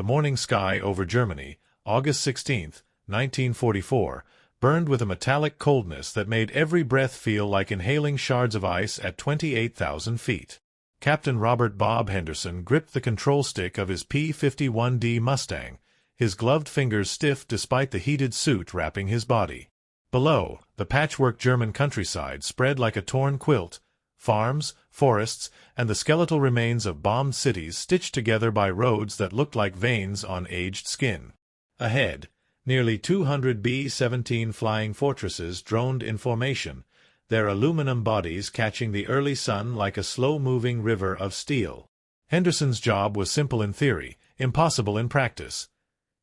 The morning sky over Germany, August 16, 1944, burned with a metallic coldness that made every breath feel like inhaling shards of ice at 28,000 feet. Captain Robert Bob Henderson gripped the control stick of his P-51D Mustang, his gloved fingers stiff despite the heated suit wrapping his body. Below, the patchwork German countryside spread like a torn quilt, farms, forests, and the skeletal remains of bombed cities stitched together by roads that looked like veins on aged skin. Ahead, nearly 200 B-17 flying fortresses droned in formation, their aluminum bodies catching the early sun like a slow-moving river of steel. Henderson's job was simple in theory, impossible in practice.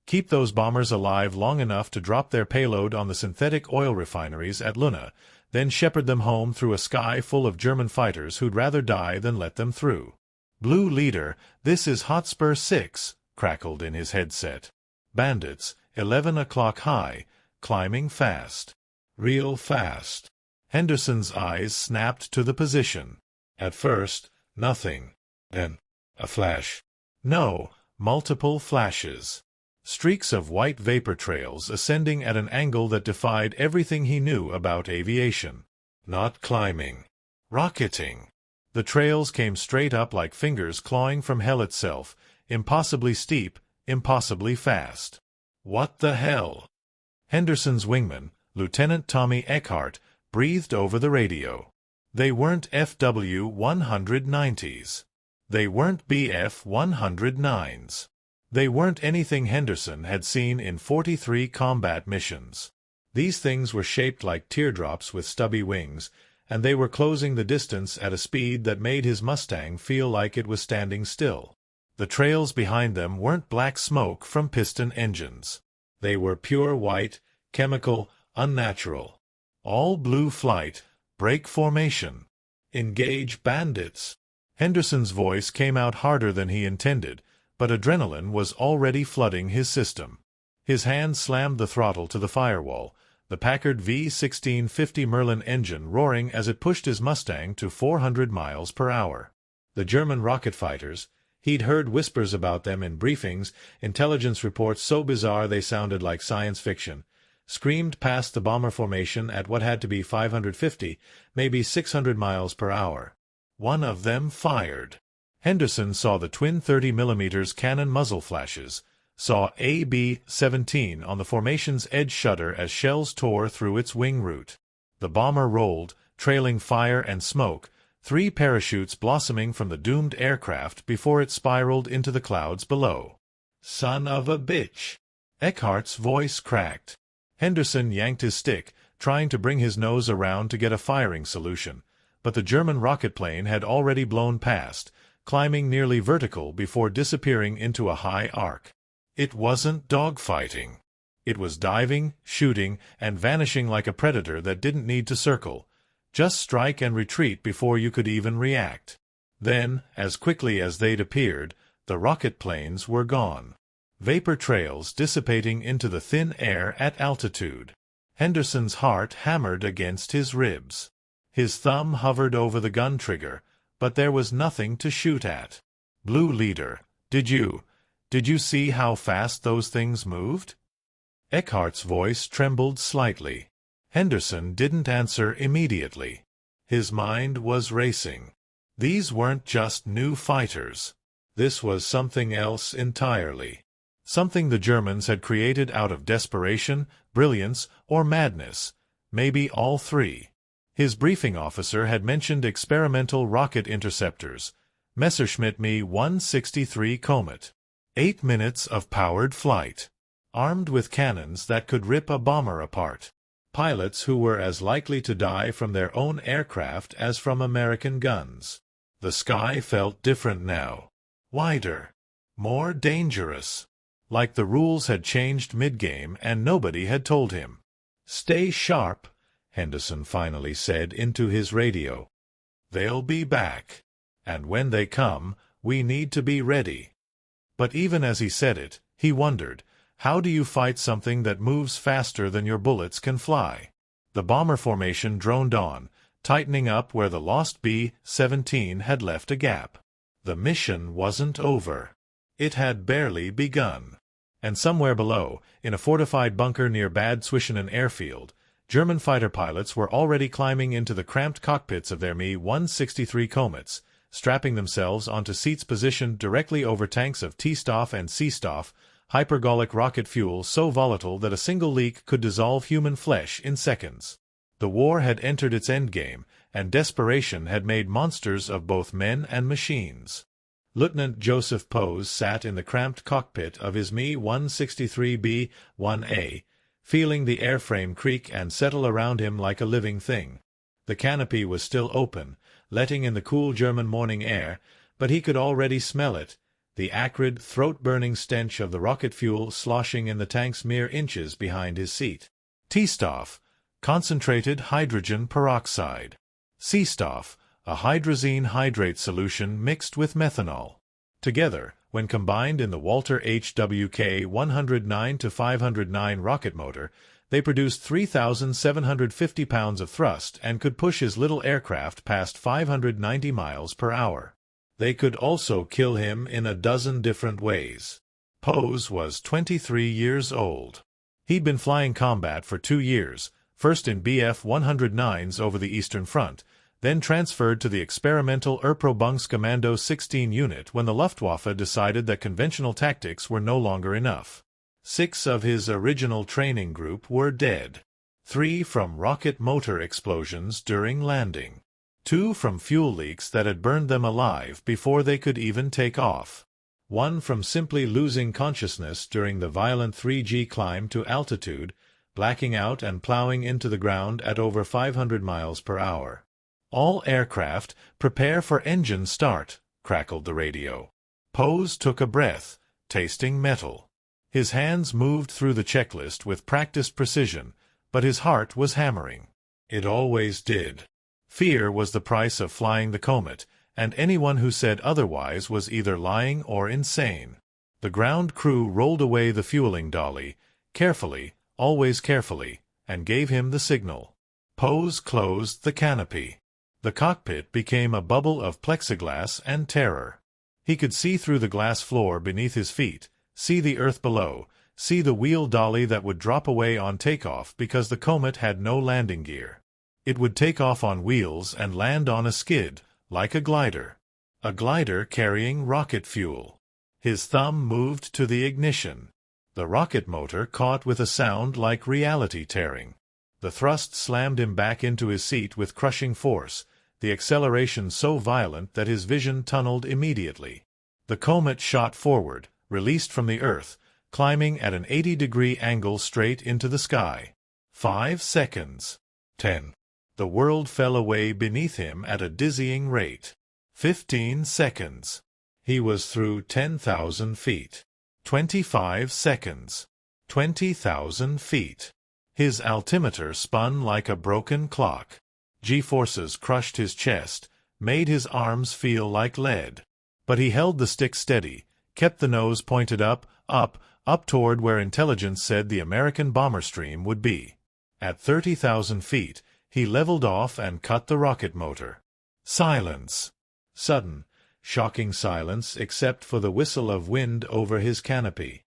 Keep those bombers alive long enough to drop their payload on the synthetic oil refineries at Luna, then shepherd them home through a sky full of German fighters who'd rather die than let them through. "Blue Leader, this is Hotspur 6, crackled in his headset. "Bandits, 11 o'clock high, climbing fast. Real fast." Henderson's eyes snapped to the position. At first, nothing. Then, a flash. No, multiple flashes. Streaks of white vapor trails ascending at an angle that defied everything he knew about aviation. Not climbing. Rocketing. The trails came straight up like fingers clawing from hell itself, impossibly steep, impossibly fast. What the hell? Henderson's wingman, Lieutenant Tommy Eckhart, breathed over the radio. They weren't FW-190s. They weren't BF-109s. They weren't anything Henderson had seen in 43 combat missions. These things were shaped like teardrops with stubby wings, and they were closing the distance at a speed that made his Mustang feel like it was standing still. The trails behind them weren't black smoke from piston engines. They were pure white, chemical, unnatural. All blue flight, break formation. Engage bandits. Henderson's voice came out harder than he intended, but adrenaline was already flooding his system. His hand slammed the throttle to the firewall, the Packard V1650 Merlin engine roaring as it pushed his Mustang to 400 miles per hour. The German rocket fighters, he'd heard whispers about them in briefings, intelligence reports so bizarre they sounded like science fiction, screamed past the bomber formation at what had to be 550, maybe 600 miles per hour. One of them fired. Henderson saw the twin 30mm cannon muzzle flashes, saw AB-17 on the formation's edge shudder as shells tore through its wing root. The bomber rolled, trailing fire and smoke, 3 parachutes blossoming from the doomed aircraft before it spiraled into the clouds below. "Son of a bitch!" Eckhart's voice cracked. Henderson yanked his stick, trying to bring his nose around to get a firing solution, but the German rocket plane had already blown past, climbing nearly vertical before disappearing into a high arc. It wasn't dogfighting. It was diving, shooting, and vanishing like a predator that didn't need to circle. Just strike and retreat before you could even react. Then, as quickly as they'd appeared, the rocket planes were gone. Vapor trails dissipating into the thin air at altitude. Henderson's heart hammered against his ribs. His thumb hovered over the gun trigger, but there was nothing to shoot at. "Blue Leader, did you see how fast those things moved?" Eckhart's voice trembled slightly. Henderson didn't answer immediately. His mind was racing. These weren't just new fighters. This was something else entirely. Something the Germans had created out of desperation, brilliance, or madness, maybe all three. His briefing officer had mentioned experimental rocket interceptors, Messerschmitt Me-163 Comet. 8 minutes of powered flight, armed with cannons that could rip a bomber apart. Pilots who were as likely to die from their own aircraft as from American guns. The sky felt different now. Wider. More dangerous. Like the rules had changed mid-game and nobody had told him. "Stay sharp," Henderson finally said into his radio. "They'll be back. And when they come, we need to be ready." But even as he said it, he wondered, how do you fight something that moves faster than your bullets can fly? The bomber formation droned on, tightening up where the lost B-17 had left a gap. The mission wasn't over. It had barely begun. And somewhere below, in a fortified bunker near Bad Zwischenen airfield, German fighter pilots were already climbing into the cramped cockpits of their Me-163 Comets, strapping themselves onto seats positioned directly over tanks of T-Stoff and C-Stoff, hypergolic rocket fuel so volatile that a single leak could dissolve human flesh in seconds. The war had entered its endgame, and desperation had made monsters of both men and machines. Lieutenant Joseph Pose sat in the cramped cockpit of his Me-163B-1A, feeling the airframe creak and settle around him like a living thing. The canopy was still open, letting in the cool German morning air, but he could already smell it, the acrid, throat-burning stench of the rocket fuel sloshing in the tanks mere inches behind his seat. T-Stoff, concentrated hydrogen peroxide. C-Stoff, a hydrazine hydrate solution mixed with methanol. Together, when combined in the Walter HWK 109-509 rocket motor, they produced 3,750 pounds of thrust and could push his little aircraft past 590 miles per hour. They could also kill him in a dozen different ways. Pose was 23 years old. He'd been flying combat for 2 years, first in Bf-109s over the Eastern Front, then transferred to the experimental Erprobungskommando 16 unit when the Luftwaffe decided that conventional tactics were no longer enough. 6 of his original training group were dead. 3 from rocket motor explosions during landing. 2 from fuel leaks that had burned them alive before they could even take off. 1 from simply losing consciousness during the violent 3G climb to altitude, blacking out and plowing into the ground at over 500 miles per hour. "All aircraft, prepare for engine start," crackled the radio. Pose took a breath, tasting metal. His hands moved through the checklist with practiced precision, but his heart was hammering. It always did. Fear was the price of flying the Comet, and anyone who said otherwise was either lying or insane. The ground crew rolled away the fueling dolly, carefully, always carefully, and gave him the signal. Pose closed the canopy. The cockpit became a bubble of plexiglass and terror. He could see through the glass floor beneath his feet, see the earth below, see the wheel dolly that would drop away on takeoff because the Comet had no landing gear. It would take off on wheels and land on a skid, like a glider. A glider carrying rocket fuel. His thumb moved to the ignition. The rocket motor caught with a sound like reality tearing. The thrust slammed him back into his seat with crushing force, the acceleration so violent that his vision tunneled immediately. The Comet shot forward, released from the Earth, climbing at an 80-degree angle straight into the sky. 5 seconds. 10. The world fell away beneath him at a dizzying rate. 15 seconds. He was through 10,000 feet. 25 seconds. 20,000 feet. His altimeter spun like a broken clock. G-forces crushed his chest, made his arms feel like lead. But he held the stick steady, kept the nose pointed up toward where intelligence said the American bomber stream would be. At 30,000 feet, he leveled off and cut the rocket motor. Silence. Sudden, shocking silence except for the whistle of wind over his canopy.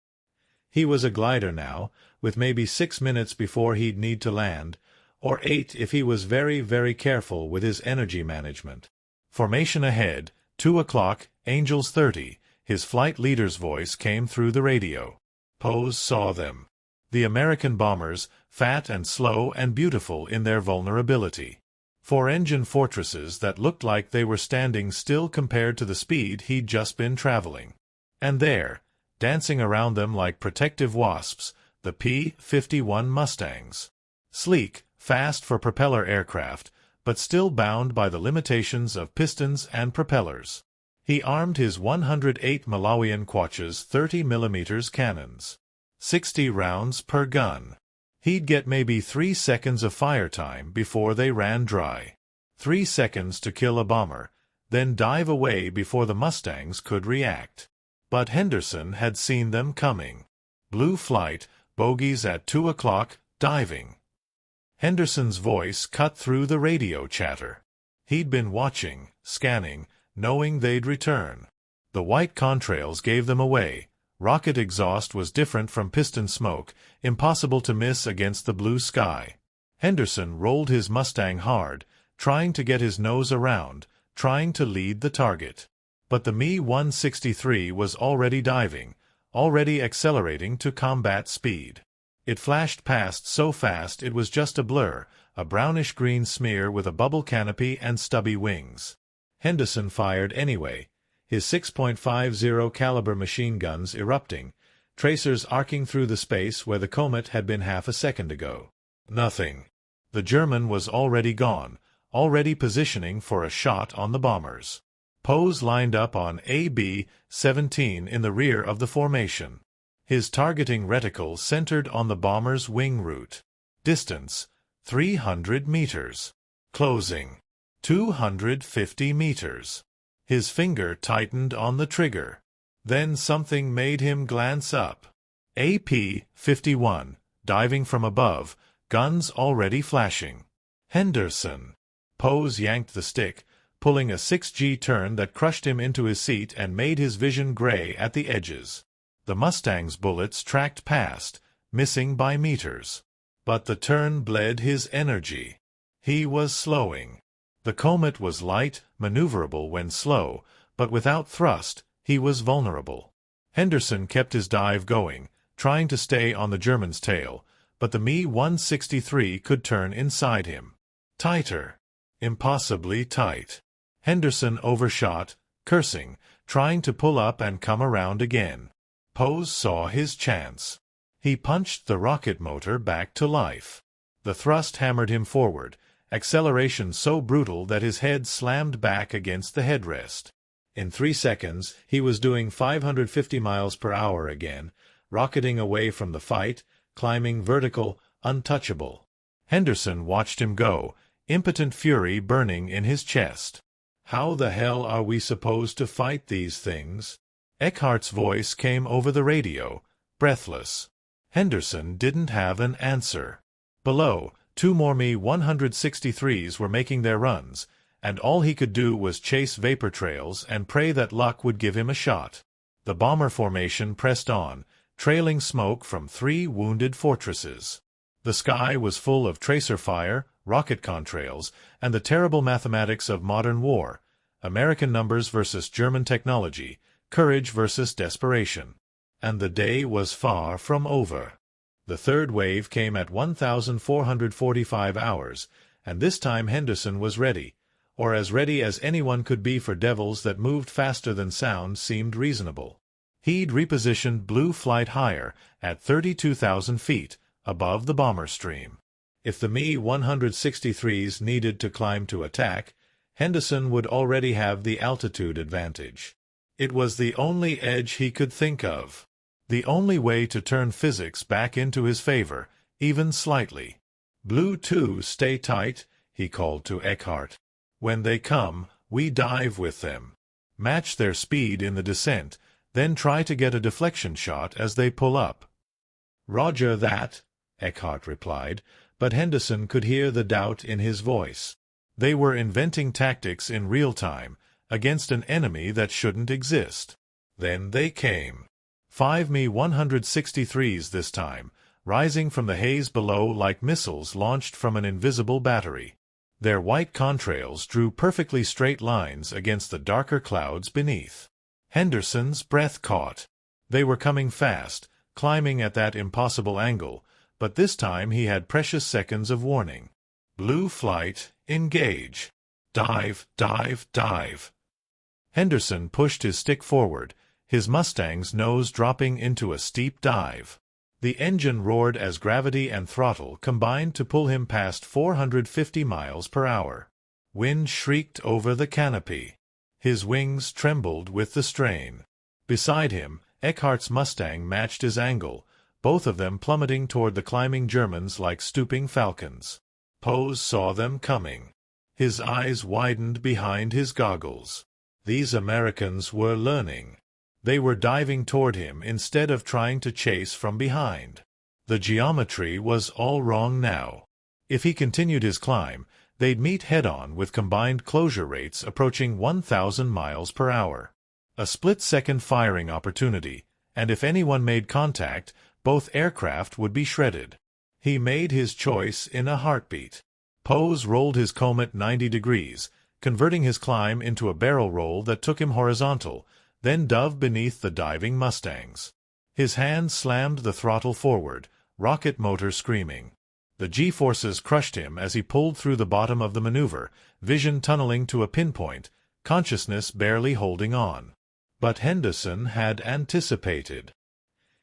He was a glider now, with maybe 6 minutes before he'd need to land, or 8 if he was very, very careful with his energy management. Formation ahead, 2 o'clock, Angels 30, his flight leader's voice came through the radio. Pose saw them. The American bombers, fat and slow and beautiful in their vulnerability. 4-engine fortresses that looked like they were standing still compared to the speed he'd just been traveling. And there, dancing around them like protective wasps, the P-51 Mustangs. Sleek, fast for propeller aircraft, but still bound by the limitations of pistons and propellers. He armed his 108 Malawian Quachas 30mm cannons. 60 rounds per gun. He'd get maybe 3 seconds of fire time before they ran dry. 3 seconds to kill a bomber, then dive away before the Mustangs could react. But Henderson had seen them coming. Blue flight, bogies at 2 o'clock, diving. Henderson's voice cut through the radio chatter. He'd been watching, scanning, knowing they'd return. The white contrails gave them away. Rocket exhaust was different from piston smoke, impossible to miss against the blue sky. Henderson rolled his Mustang hard, trying to get his nose around, trying to lead the target. But the Me-163 was already diving, already accelerating to combat speed. It flashed past so fast it was just a blur, a brownish-green smear with a bubble canopy and stubby wings. Henderson fired anyway, his 6.50 caliber machine guns erupting, tracers arcing through the space where the comet had been half a second ago. Nothing. The German was already gone, already positioning for a shot on the bombers. Poe's lined up on AB-17 in the rear of the formation. His targeting reticle centered on the bomber's wing route. Distance, 300 meters. Closing, 250 meters. His finger tightened on the trigger. Then something made him glance up. A P-51, diving from above, guns already flashing. Henderson. Pose yanked the stick, pulling a 6G turn that crushed him into his seat and made his vision gray at the edges. The Mustang's bullets tracked past, missing by meters. But the turn bled his energy. He was slowing. The Comet was light, maneuverable when slow, but without thrust, he was vulnerable. Henderson kept his dive going, trying to stay on the German's tail, but the Me-163 could turn inside him. Tighter. Impossibly tight. Henderson overshot, cursing, trying to pull up and come around again. Pose saw his chance. He punched the rocket motor back to life. The thrust hammered him forward, acceleration so brutal that his head slammed back against the headrest. In 3 seconds, he was doing 550 miles per hour again, rocketing away from the fight, climbing vertical, untouchable. Henderson watched him go, impotent fury burning in his chest. How the hell are we supposed to fight these things? Eckhart's voice came over the radio, breathless. Henderson didn't have an answer. Below, 2 more Me-163s were making their runs, and all he could do was chase vapor trails and pray that luck would give him a shot. The bomber formation pressed on, trailing smoke from 3 wounded fortresses. The sky was full of tracer fire, rocket contrails, and the terrible mathematics of modern war, American numbers versus German technology, courage versus desperation. And the day was far from over. The third wave came at 1,445 hours, and this time Henderson was ready, or as ready as anyone could be for devils that moved faster than sound seemed reasonable. He'd repositioned Blue Flight higher, at 32,000 feet, above the bomber stream. If the Me-163s needed to climb to attack, Henderson would already have the altitude advantage. It was the only edge he could think of. The only way to turn physics back into his favor, even slightly. Blue 2, stay tight, he called to Eckhart. When they come, we dive with them. Match their speed in the descent, then try to get a deflection shot as they pull up. Roger that, Eckhart replied, but Henderson could hear the doubt in his voice. They were inventing tactics in real time, against an enemy that shouldn't exist. Then they came. 5 Me-163s this time, rising from the haze below like missiles launched from an invisible battery. Their white contrails drew perfectly straight lines against the darker clouds beneath. Henderson's breath caught. They were coming fast, climbing at that impossible angle, but this time he had precious seconds of warning. Blue Flight, engage. Dive, dive, dive. Henderson pushed his stick forward, his Mustang's nose dropping into a steep dive. The engine roared as gravity and throttle combined to pull him past 450 miles per hour. Wind shrieked over the canopy. His wings trembled with the strain. Beside him, Eckhart's Mustang matched his angle, both of them plummeting toward the climbing Germans like stooping falcons. Pose saw them coming. His eyes widened behind his goggles. These Americans were learning. They were diving toward him instead of trying to chase from behind. The geometry was all wrong now. If he continued his climb, they'd meet head-on with combined closure rates approaching 1,000 miles per hour. A split-second firing opportunity, and if anyone made contact, both aircraft would be shredded. He made his choice in a heartbeat. Pose rolled his Comet 90 degrees, converting his climb into a barrel roll that took him horizontal, then dove beneath the diving Mustangs. His hand slammed the throttle forward, rocket motor screaming. The G-forces crushed him as he pulled through the bottom of the maneuver, vision tunneling to a pinpoint, consciousness barely holding on. But Henderson had anticipated.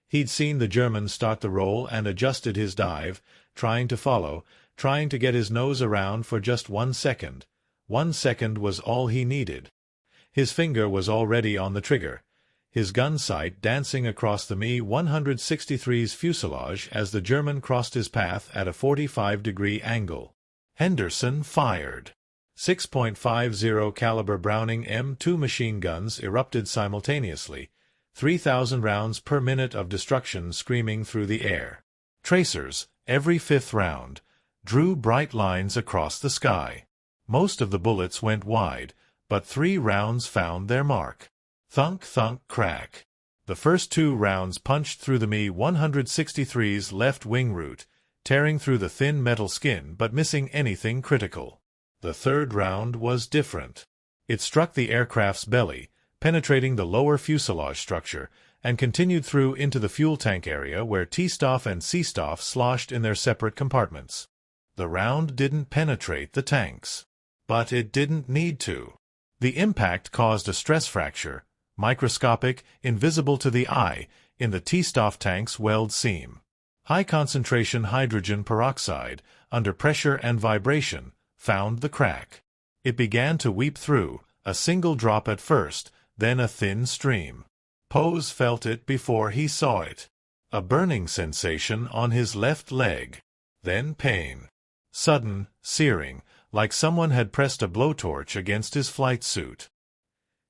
He'd seen the German start the roll and adjusted his dive, trying to follow, trying to get his nose around for just 1 second. 1 second was all he needed. His finger was already on the trigger, his gun sight dancing across the Me-163's fuselage as the German crossed his path at a 45-degree angle. Henderson fired. 6.50 caliber Browning M2 machine guns erupted simultaneously, 3,000 rounds per minute of destruction screaming through the air. Tracers, every fifth round, drew bright lines across the sky. Most of the bullets went wide, but 3 rounds found their mark. Thunk, thunk, crack. The first 2 rounds punched through the Me-163's left wing root, tearing through the thin metal skin but missing anything critical. The third round was different. It struck the aircraft's belly, penetrating the lower fuselage structure, and continued through into the fuel tank area where T-Stoff and C-Stoff sloshed in their separate compartments. The round didn't penetrate the tanks. But it didn't need to. The impact caused a stress fracture, microscopic, invisible to the eye, in the T-Stoff tank's weld seam. High-concentration hydrogen peroxide, under pressure and vibration, found the crack. It began to weep through, a single drop at first, then a thin stream. Pose felt it before he saw it. A burning sensation on his left leg. Then pain. Sudden, searing, like someone had pressed a blowtorch against his flight suit.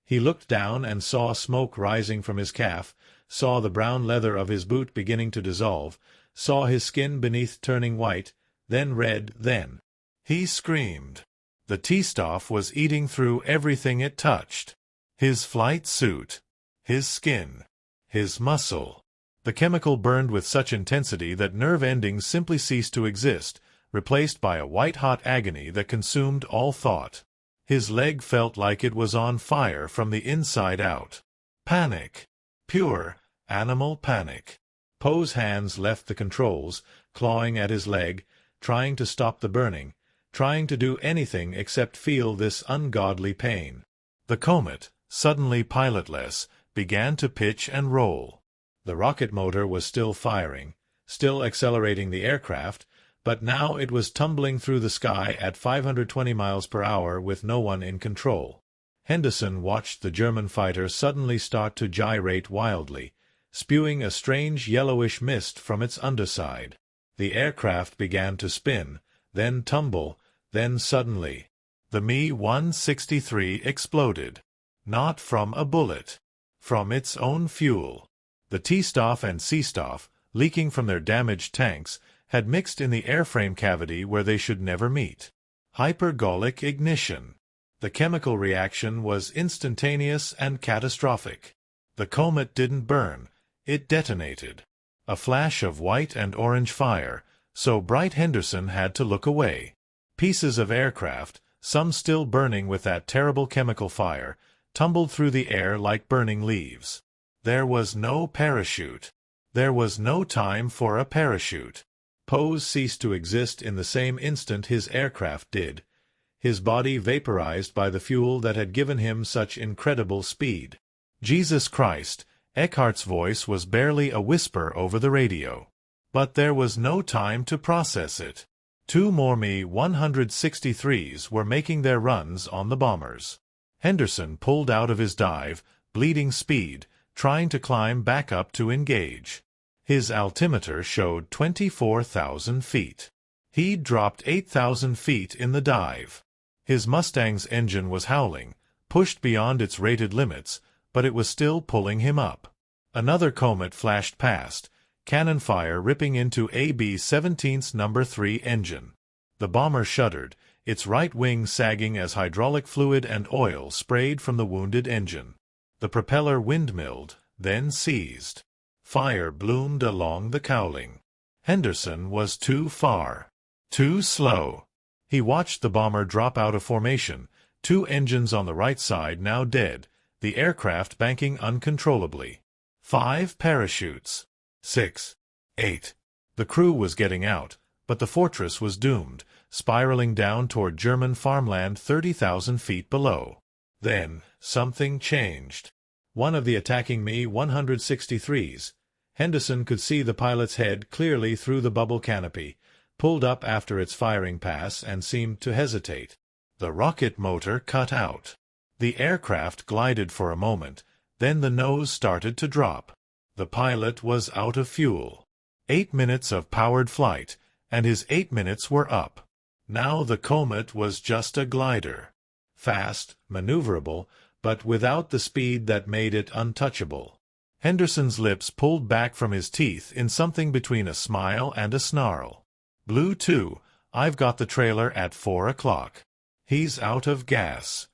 He looked down and saw smoke rising from his calf, saw the brown leather of his boot beginning to dissolve, saw his skin beneath turning white, then red, then. He screamed. The T-Stoff was eating through everything it touched. His flight suit. His skin. His muscle. The chemical burned with such intensity that nerve endings simply ceased to exist, replaced by a white-hot agony that consumed all thought. His leg felt like it was on fire from the inside out. Panic. Pure, animal panic. Poe's hands left the controls, clawing at his leg, trying to stop the burning, trying to do anything except feel this ungodly pain. The Comet, suddenly pilotless, began to pitch and roll. The rocket motor was still firing, still accelerating the aircraft, but now it was tumbling through the sky at 520 miles per hour with no one in control. Henderson watched the German fighter suddenly start to gyrate wildly, spewing a strange yellowish mist from its underside. The aircraft began to spin, then tumble, then suddenly. The Me-163 exploded. Not from a bullet. From its own fuel. The T-Stoff and C-Stoff, leaking from their damaged tanks, had mixed in the airframe cavity where they should never meet. Hypergolic ignition. The chemical reaction was instantaneous and catastrophic. The Comet didn't burn, it detonated. A flash of white and orange fire, so bright Henderson had to look away. Pieces of aircraft, some still burning with that terrible chemical fire, tumbled through the air like burning leaves. There was no parachute. There was no time for a parachute. Pose ceased to exist in the same instant his aircraft did, his body vaporized by the fuel that had given him such incredible speed. Jesus Christ, Eckhart's voice was barely a whisper over the radio. But there was no time to process it. 2 more Me-163s were making their runs on the bombers. Henderson pulled out of his dive, bleeding speed, trying to climb back up to engage. His altimeter showed 24,000 feet. He'd dropped 8,000 feet in the dive. His Mustang's engine was howling, pushed beyond its rated limits, but it was still pulling him up. Another Comet flashed past, cannon fire ripping into AB-17's No. 3 engine. The bomber shuddered, its right wing sagging as hydraulic fluid and oil sprayed from the wounded engine. The propeller windmilled, then seized. Fire bloomed along the cowling. Henderson was too far. Too slow. He watched the bomber drop out of formation, 2 engines on the right side now dead, the aircraft banking uncontrollably. 5 parachutes. 6. 8. The crew was getting out, but the fortress was doomed, spiraling down toward German farmland 30,000 feet below. Then, something changed. One of the attacking Me-163s. Henderson could see the pilot's head clearly through the bubble canopy, pulled up after its firing pass and seemed to hesitate. The rocket motor cut out. The aircraft glided for a moment, then the nose started to drop. The pilot was out of fuel. 8 minutes of powered flight, and his 8 minutes were up. Now the Comet was just a glider. Fast, maneuverable, but without the speed that made it untouchable. Henderson's lips pulled back from his teeth in something between a smile and a snarl. Blue 2, I've got the trailer at 4 o'clock. He's out of gas.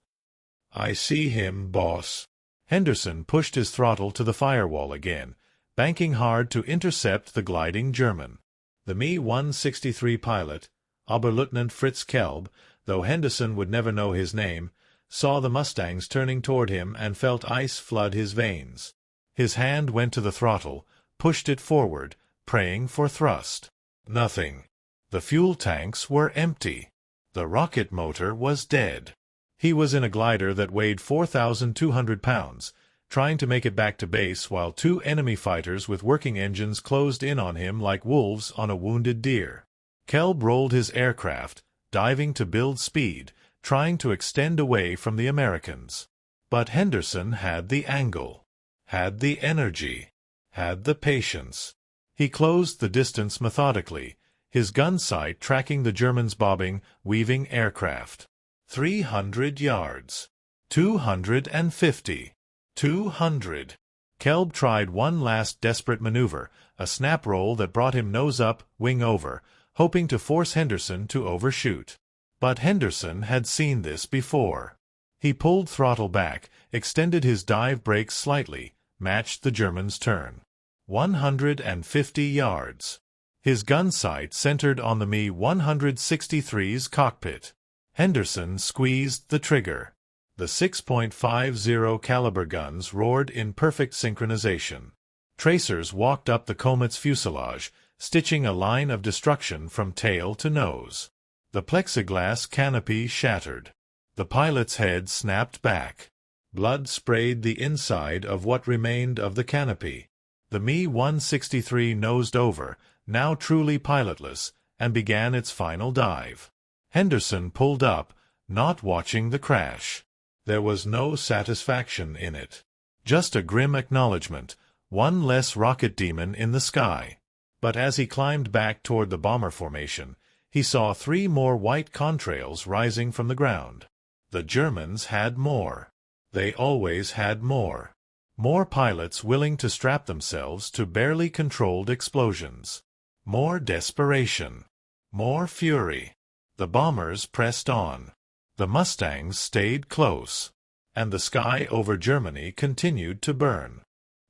I see him, boss. Henderson pushed his throttle to the firewall again, banking hard to intercept the gliding German. The Me-163 pilot, Oberleutnant Fritz Kelb, though Henderson would never know his name, saw the Mustangs turning toward him and felt ice flood his veins. His hand went to the throttle, pushed it forward, praying for thrust. Nothing. The fuel tanks were empty. The rocket motor was dead. He was in a glider that weighed 4,200 pounds, trying to make it back to base while 2 enemy fighters with working engines closed in on him like wolves on a wounded deer. Kelb rolled his aircraft, diving to build speed, trying to extend away from the Americans. But Henderson had the angle, had the energy, had the patience. He closed the distance methodically, his gun sight tracking the Germans' bobbing, weaving aircraft. 300 yards. 250. 200. Kelb tried one last desperate maneuver, a snap roll that brought him nose up, wing over, hoping to force Henderson to overshoot. But Henderson had seen this before. He pulled throttle back, extended his dive brakes slightly, matched the German's turn. 150 yards. His gun sight centered on the Me-163's cockpit. Henderson squeezed the trigger. The 6.50 caliber guns roared in perfect synchronization. Tracers walked up the Comet's fuselage, stitching a line of destruction from tail to nose. The plexiglass canopy shattered. The pilot's head snapped back. Blood sprayed the inside of what remained of the canopy. The Me-163 nosed over, now truly pilotless, and began its final dive. Henderson pulled up, not watching the crash. There was no satisfaction in it. Just a grim acknowledgment, one less rocket demon in the sky. But as he climbed back toward the bomber formation, he saw 3 more white contrails rising from the ground. The Germans had more. They always had more. More pilots willing to strap themselves to barely controlled explosions. More desperation. More fury. The bombers pressed on. The Mustangs stayed close. And the sky over Germany continued to burn.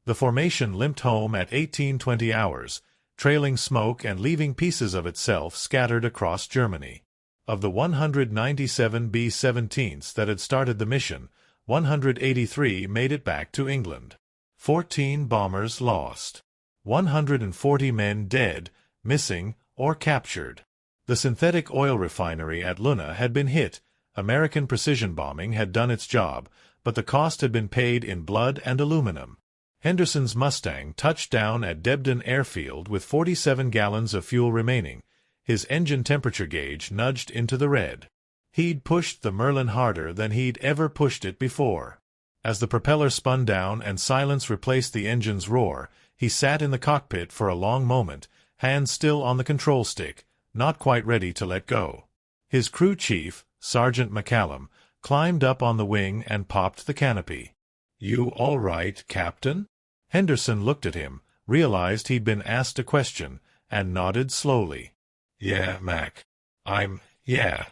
The formation limped home at 18:20 hours, trailing smoke and leaving pieces of itself scattered across Germany. Of the 197 B-17s that had started the mission, 183 made it back to England. 14 bombers lost. 140 men dead, missing, or captured. The synthetic oil refinery at Luna had been hit. American precision bombing had done its job, but the cost had been paid in blood and aluminum. Henderson's Mustang touched down at Debden Airfield with 47 gallons of fuel remaining. His engine temperature gauge nudged into the red. He'd pushed the Merlin harder than he'd ever pushed it before. As the propeller spun down and silence replaced the engine's roar, he sat in the cockpit for a long moment, hands still on the control stick, not quite ready to let go. His crew chief, Sergeant McCallum, climbed up on the wing and popped the canopy. "You all right, Captain?" Henderson looked at him, realized he'd been asked a question, and nodded slowly. "Yeah, Mac. Yeah."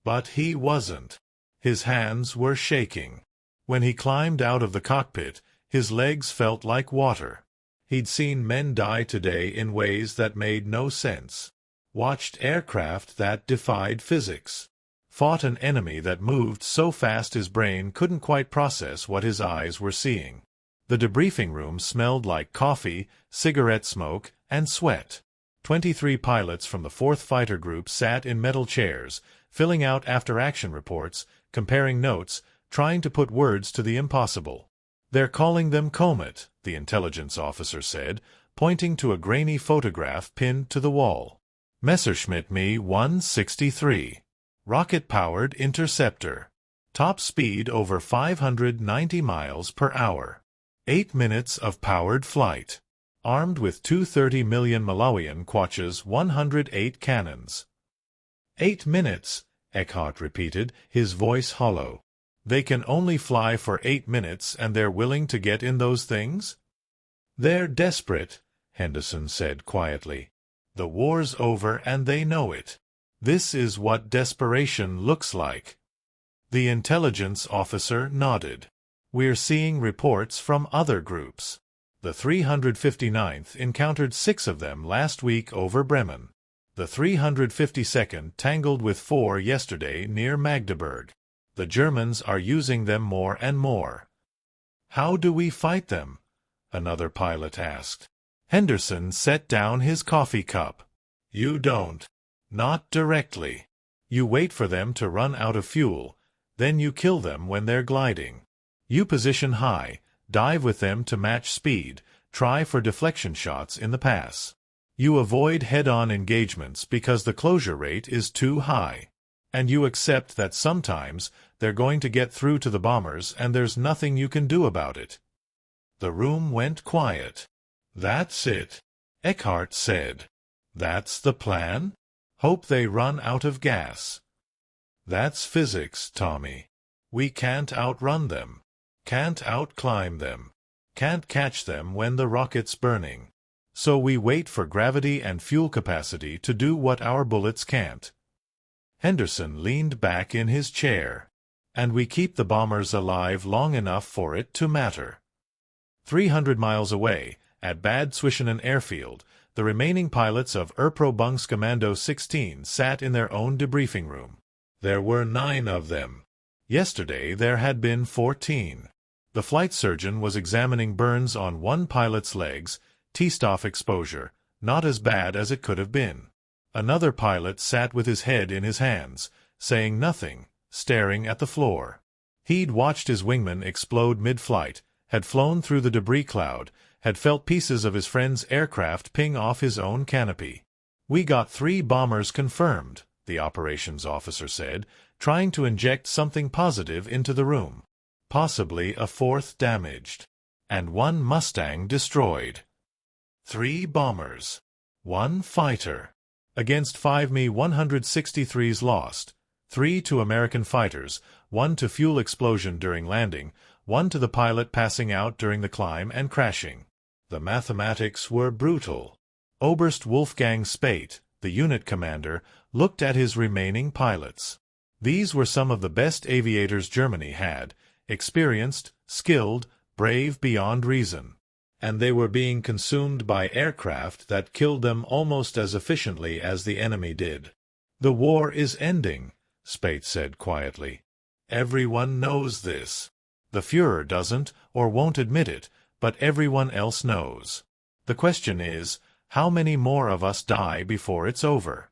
But he wasn't. His hands were shaking. When he climbed out of the cockpit, his legs felt like water. He'd seen men die today in ways that made no sense. Watched aircraft that defied physics. Fought an enemy that moved so fast his brain couldn't quite process what his eyes were seeing. The debriefing room smelled like coffee, cigarette smoke, and sweat. 23 pilots from the 4th Fighter Group sat in metal chairs, filling out after-action reports, comparing notes, trying to put words to the impossible. "They're calling them Comet," the intelligence officer said, pointing to a grainy photograph pinned to the wall. "Messerschmitt Me-163. Rocket-powered interceptor. Top speed over 590 miles per hour. 8 minutes of powered flight. Armed with 230 million Malawian kwacha's 108 cannons." 8 minutes, Eckhart repeated, his voice hollow. "They can only fly for 8 minutes and they're willing to get in those things?" "They're desperate," Henderson said quietly. "The war's over and they know it. This is what desperation looks like." The intelligence officer nodded. "We're seeing reports from other groups. The 359th encountered 6 of them last week over Bremen. The 352nd tangled with 4 yesterday near Magdeburg. The Germans are using them more and more." "How do we fight them?" another pilot asked. Henderson set down his coffee cup. "You don't. Not directly. You wait for them to run out of fuel, then you kill them when they're gliding. You position high, dive with them to match speed, try for deflection shots in the pass. You avoid head-on engagements because the closure rate is too high. And you accept that sometimes they're going to get through to the bombers and there's nothing you can do about it." The room went quiet. "That's it," Eckhart said. "That's the plan? Hope they run out of gas." "That's physics, Tommy. We can't outrun them. Can't outclimb them. Can't catch them when the rocket's burning. So we wait for gravity and fuel capacity to do what our bullets can't." Henderson leaned back in his chair. "And we keep the bombers alive long enough for it to matter." 300 miles away, at Bad Zwischenen airfield, the remaining pilots of Erprobungskommando 16 sat in their own debriefing room. There were 9 of them. Yesterday there had been 14. The flight surgeon was examining burns on one pilot's legs, T-Stoff exposure, not as bad as it could have been. Another pilot sat with his head in his hands, saying nothing, staring at the floor. He'd watched his wingman explode mid-flight, had flown through the debris cloud, had felt pieces of his friend's aircraft ping off his own canopy. "We got 3 bombers confirmed," the operations officer said, trying to inject something positive into the room. "Possibly a 4th damaged. And 1 Mustang destroyed. 3 bombers. 1 fighter. Against 5 Me-163s lost. 3 to American fighters, 1 to fuel explosion during landing, 1 to the pilot passing out during the climb and crashing." The mathematics were brutal. Oberst Wolfgang Spate, the unit commander, looked at his remaining pilots. These were some of the best aviators Germany had, experienced, skilled, brave beyond reason. And they were being consumed by aircraft that killed them almost as efficiently as the enemy did. "The war is ending," Spate said quietly. "Everyone knows this. The Führer doesn't or won't admit it, but everyone else knows. The question is, how many more of us die before it's over?"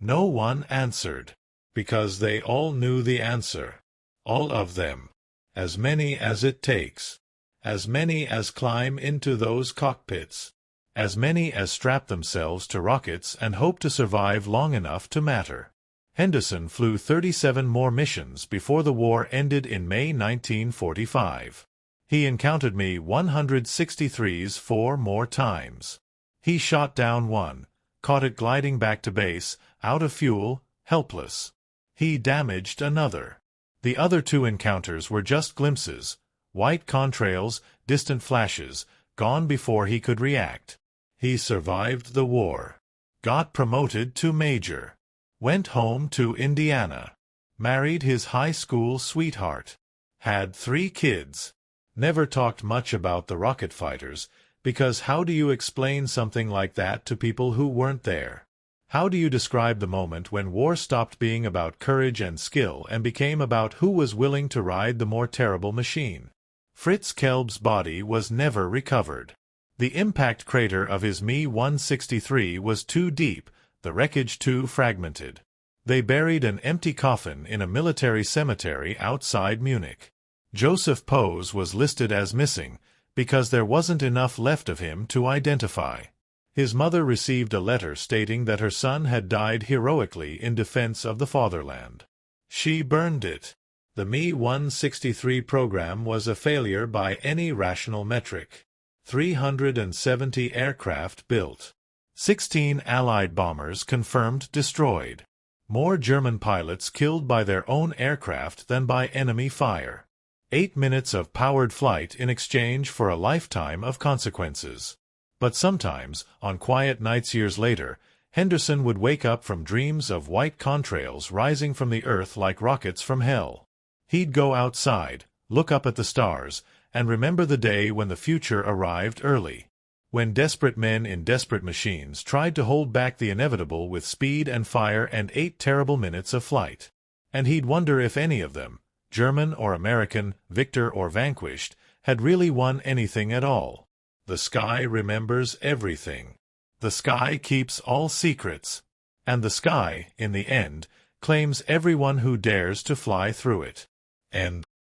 No one answered, because they all knew the answer. All of them. As many as it takes. As many as climb into those cockpits. As many as strap themselves to rockets and hope to survive long enough to matter. Henderson flew 37 more missions before the war ended in May 1945. He encountered Me-163s 4 more times. He shot down 1, caught it gliding back to base, out of fuel, helpless. He damaged another. The other 2 encounters were just glimpses, white contrails, distant flashes, gone before he could react. He survived the war. Got promoted to major. Went home to Indiana. Married his high school sweetheart. Had 3 kids. Never talked much about the rocket fighters, because how do you explain something like that to people who weren't there? How do you describe the moment when war stopped being about courage and skill and became about who was willing to ride the more terrible machine? Fritz Kelb's body was never recovered. The impact crater of his Me-163 was too deep, the wreckage too fragmented. They buried an empty coffin in a military cemetery outside Munich. Joseph Pose was listed as missing because there wasn't enough left of him to identify. His mother received a letter stating that her son had died heroically in defense of the fatherland. She burned it. The Me-163 program was a failure by any rational metric. 370 aircraft built. 16 Allied bombers confirmed destroyed. More German pilots killed by their own aircraft than by enemy fire. 8 minutes of powered flight in exchange for a lifetime of consequences. But sometimes, on quiet nights years later, Henderson would wake up from dreams of white contrails rising from the earth like rockets from hell. He'd go outside, look up at the stars, and remember the day when the future arrived early. When desperate men in desperate machines tried to hold back the inevitable with speed and fire and 8 terrible minutes of flight. And he'd wonder if any of them, German or American, victor or vanquished, had really won anything at all. The sky remembers everything. The sky keeps all secrets. And the sky, in the end, claims everyone who dares to fly through it. End.